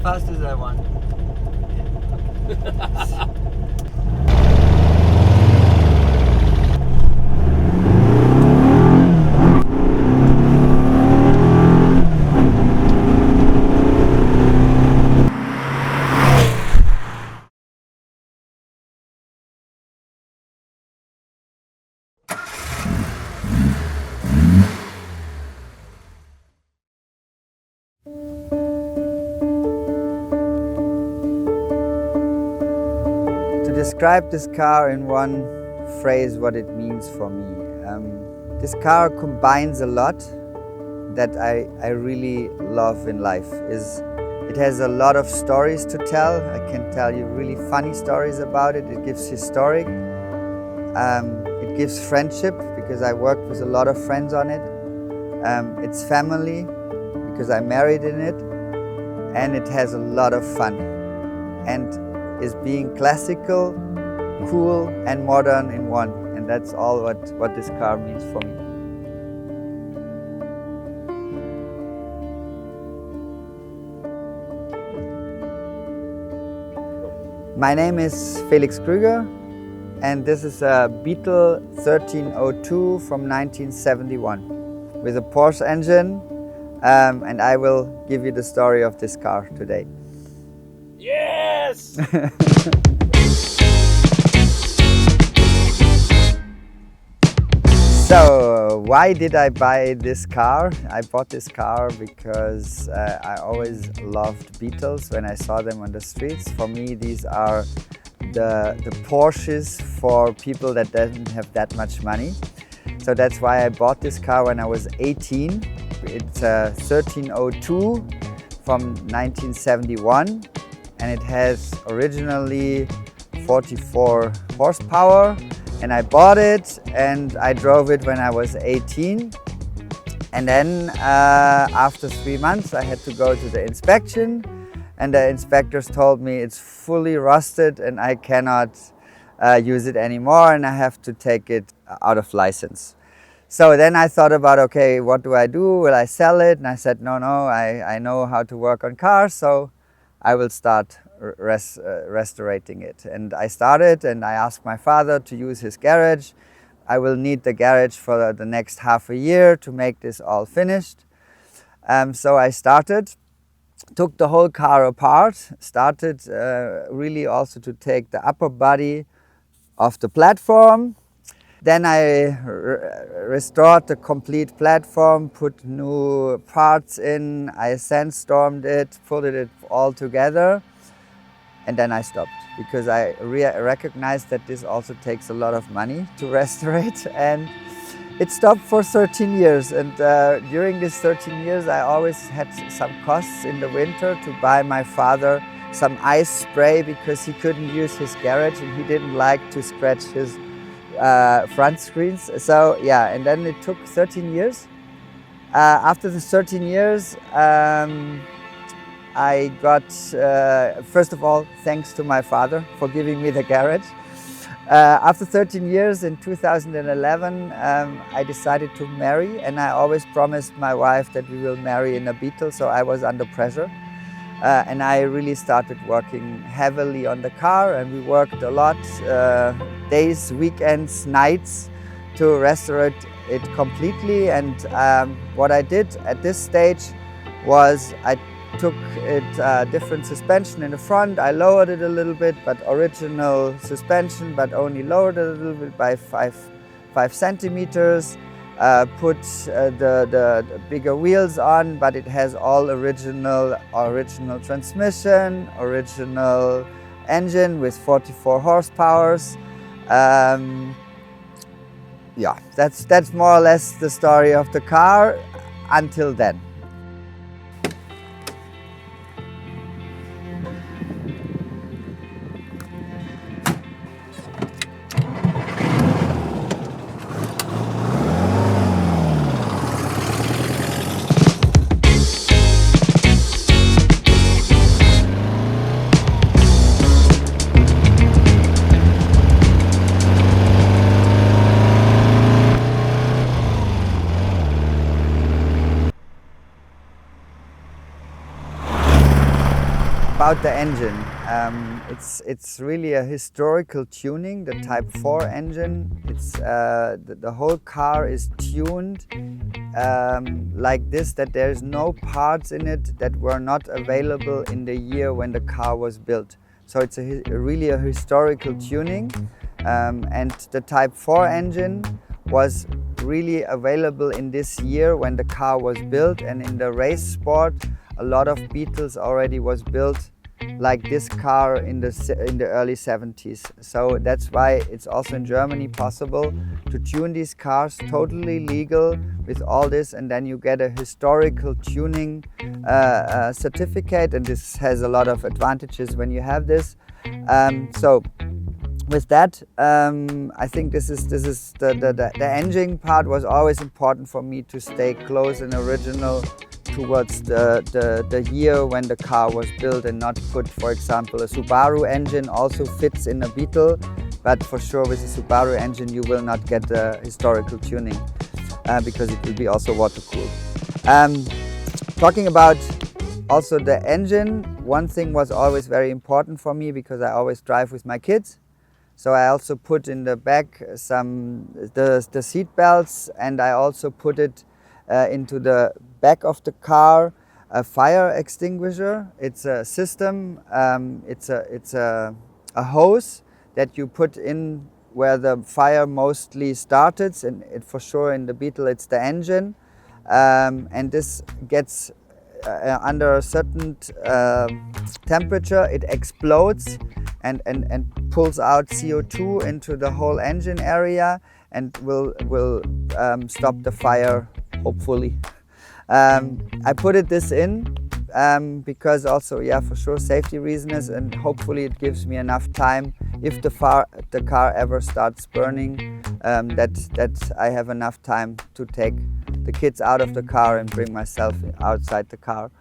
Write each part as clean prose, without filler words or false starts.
fast as I want. To describe this car in one phrase, what it means for me. This car combines a lot that I really love in life. It has a lot of stories to tell. I can tell you really funny stories about it. It gives historic. It gives friendship because I worked with a lot of friends on it. It's family because I married in it. And it has a lot of fun. And is being classical, cool and modern in one. And that's all what this car means for me. My name is Félix Krueger and this is a Beetle 1302 from 1971 with a Porsche engine, and I will give you the story of this car today. Yes! So, why did I buy this car? I bought this car because I always loved Beetles when I saw them on the streets. For me, these are the Porsches for people that doesn't have that much money. So that's why I bought this car when I was 18. It's a 1302 from 1971. And it has originally 44 horsepower, and I bought it and I drove it when I was 18. And then after 3 months I had to go to the inspection, and the inspectors told me it's fully rusted and I cannot use it anymore and I have to take it out of license. So then I thought about, okay, what do I do? Will I sell it? And I said, no, I know how to work on cars, so I will start restorating it. And I started and I asked my father to use his garage. I will need the garage for the next half a year to make this all finished. So I started, took the whole car apart, started really also to take the upper body of the platform. Then I restored the complete platform, put new parts in, I sandstormed it, put it all together, and then I stopped because I recognized that this also takes a lot of money to restaurate, and it stopped for 13 years. And during these 13 years I always had some costs in the winter to buy my father some ice spray because he couldn't use his garage and he didn't like to scratch his front screens. So yeah, and then it took 13 years. After the 13 years, I got, first of all, thanks to my father for giving me the garage. After 13 years, in 2011, I decided to marry, and I always promised my wife that we will marry in a Beetle, so I was under pressure. And I really started working heavily on the car, and we worked a lot, days, weekends, nights, to restore it completely. And what I did at this stage was I took it different suspension in the front. I lowered it a little bit, but original suspension, but only lowered it a little bit by 5 centimeters. Put the bigger wheels on, but it has all original transmission, original engine with 44 horsepowers. Yeah, that's more or less the story of the car until then. about the engine. It's really a historical tuning, the Type 4 engine. It's the whole car is tuned like this, that there's no parts in it that were not available in the year when the car was built. So it's really a historical tuning, and the Type 4 engine was really available in this year when the car was built, and in the race sport a lot of Beetles already was built like this car in the early 70s. So that's why it's also in Germany possible to tune these cars, totally legal with all this, and then you get a historical tuning certificate, and this has a lot of advantages when you have this. So with that, I think this is the engine part was always important for me, to stay close and original towards the year when the car was built, and not put, for example, a Subaru engine also fits in a Beetle, but for sure with a Subaru engine you will not get the historical tuning because it will be also water cooled. Talking about also the engine, one thing was always very important for me, because I always drive with my kids. So I also put in the back the seat belts, and I also put it into the back of the car a fire extinguisher. It's a system, it's a hose that you put in where the fire mostly started, and for sure in the Beetle it's the engine, and this gets under a certain temperature, it explodes and pulls out CO2 into the whole engine area, and will stop the fire, hopefully. I put this in because also, yeah, for sure safety reasons, and hopefully it gives me enough time if the car ever starts burning, that I have enough time to take the kids out of the car and bring myself outside the car.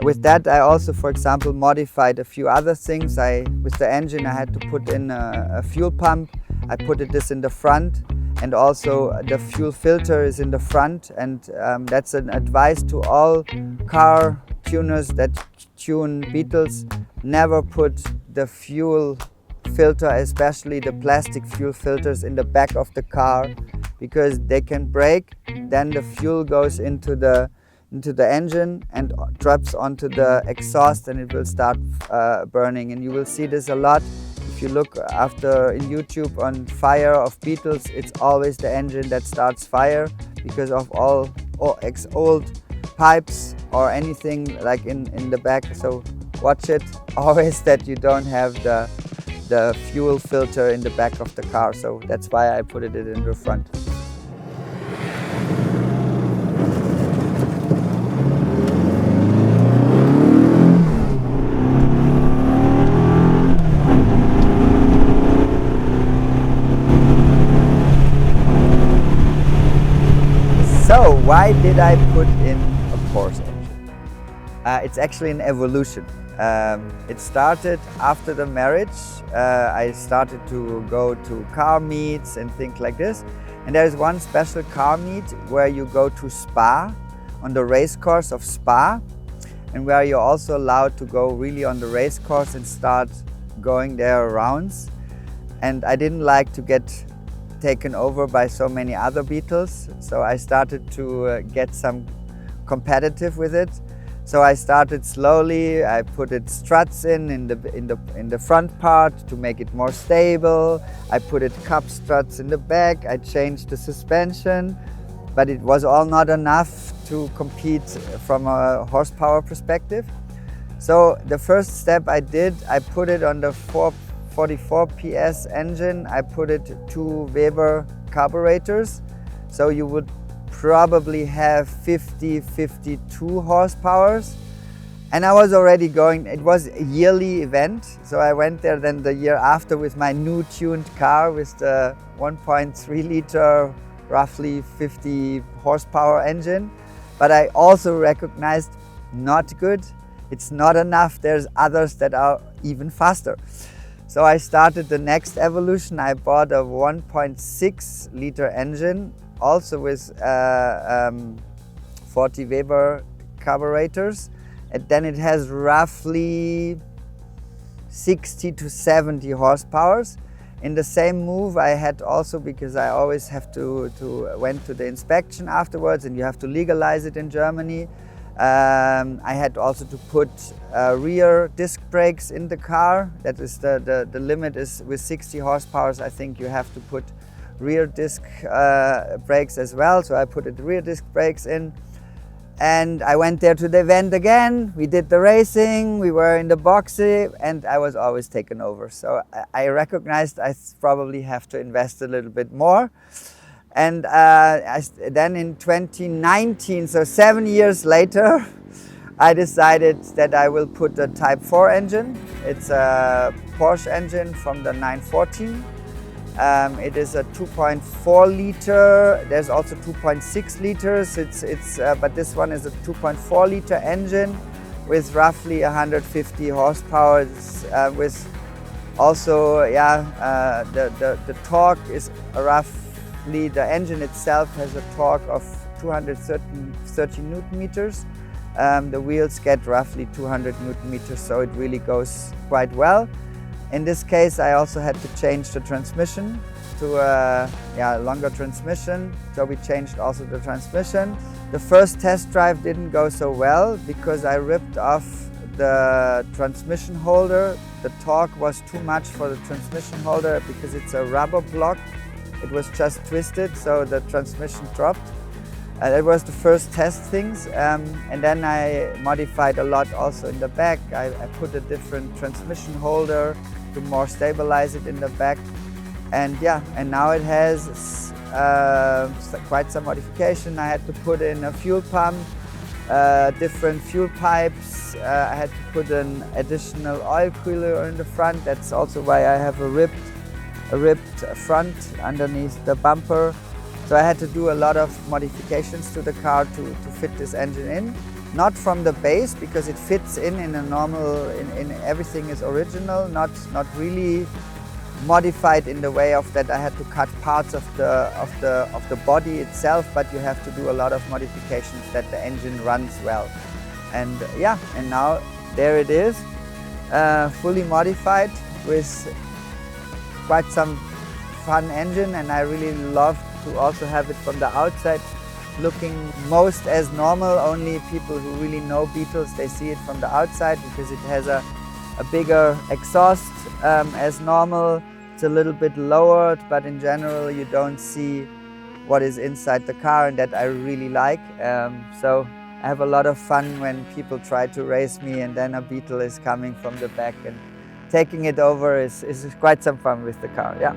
With that, I also, for example, modified a few other things. With the engine I had to put in a fuel pump. I put this in the front, and also the fuel filter is in the front, and that's an advice to all car tuners that tune Beetles. Never put the fuel filter, especially the plastic fuel filters, in the back of the car, because they can break. Then the fuel goes into the engine and drops onto the exhaust, and it will start burning. And you will see this a lot if you look after in YouTube on fire of Beetles. It's always the engine that starts fire because of all old pipes or anything like in the back. So watch it always that you don't have the fuel filter in the back of the car. So that's why I put it in the front. So why did I put in a Porsche engine? It's actually an evolution. It started after the marriage. I started to go to car meets and things like this. And there is one special car meet where you go to Spa, on the race course of Spa, and where you're also allowed to go really on the race course and start going there rounds. And I didn't like to get taken over by so many other Beetles, so I started to get some competitive with it. So I started slowly. I put struts in the front part to make it more stable. I put cup struts in the back. I changed the suspension, but it was all not enough to compete from a horsepower perspective. So the first step I did, I put it on the 444 PS engine. I put 2 Weber carburetors, so you would probably have 52 horsepowers. And I was already going, it was a yearly event, so I went there then the year after with my new tuned car with the 1.3 liter, roughly 50 horsepower engine. But I also recognized, not good, it's not enough, there's others that are even faster. So I started the next evolution. I bought a 1.6 liter engine, also with 40 Weber carburetors. And then it has roughly 60 to 70 horsepower. In the same move I had also, because I always have to went to the inspection afterwards and you have to legalize it in Germany. I had also to put rear disc brakes in the car. That is the limit is with 60 horsepower. I think you have to put rear disc brakes as well. So I put the rear disc brakes in. And I went there to the event again, we did the racing, we were in the boxy, and I was always taken over. So I recognized I probably have to invest a little bit more. And then in 2019, so 7 years later, I decided that I will put a Type 4 engine. It's a Porsche engine from the 914. It is a 2.4 liter. There's also 2.6 liters. But this one is a 2.4 liter engine with roughly 150 horsepower. With also, the torque is roughly. The engine itself has a torque of 230 Newton meters. The wheels get roughly 200 Newton meters, so it really goes quite well. In this case, I also had to change the transmission to a longer transmission, so we changed also the transmission. The first test drive didn't go so well because I ripped off the transmission holder. The torque was too much for the transmission holder because it's a rubber block. It was just twisted, so the transmission dropped. That was the first test things, and then I modified a lot also in the back. I put a different transmission holder to more stabilize it in the back, and now it has quite some modification. I had to put in a fuel pump, different fuel pipes. I had to put an additional oil cooler in the front. That's also why I have a ripped front underneath the bumper. So I had to do a lot of modifications to the car to fit this engine in. Not from the base, because it fits in a normal, in everything is original, not really modified in the way of that I had to cut parts of the body itself, but you have to do a lot of modifications that the engine runs well. And and now there it is, fully modified with quite some fun engine, and I really love to also have it from the outside looking most as normal. Only people who really know Beetles, they see it from the outside because it has a bigger exhaust as normal. It's a little bit lowered, but in general you don't see what is inside the car, and that I really like. So I have a lot of fun when people try to race me and then a Beetle is coming from the back and taking it over is quite some fun with the car, yeah.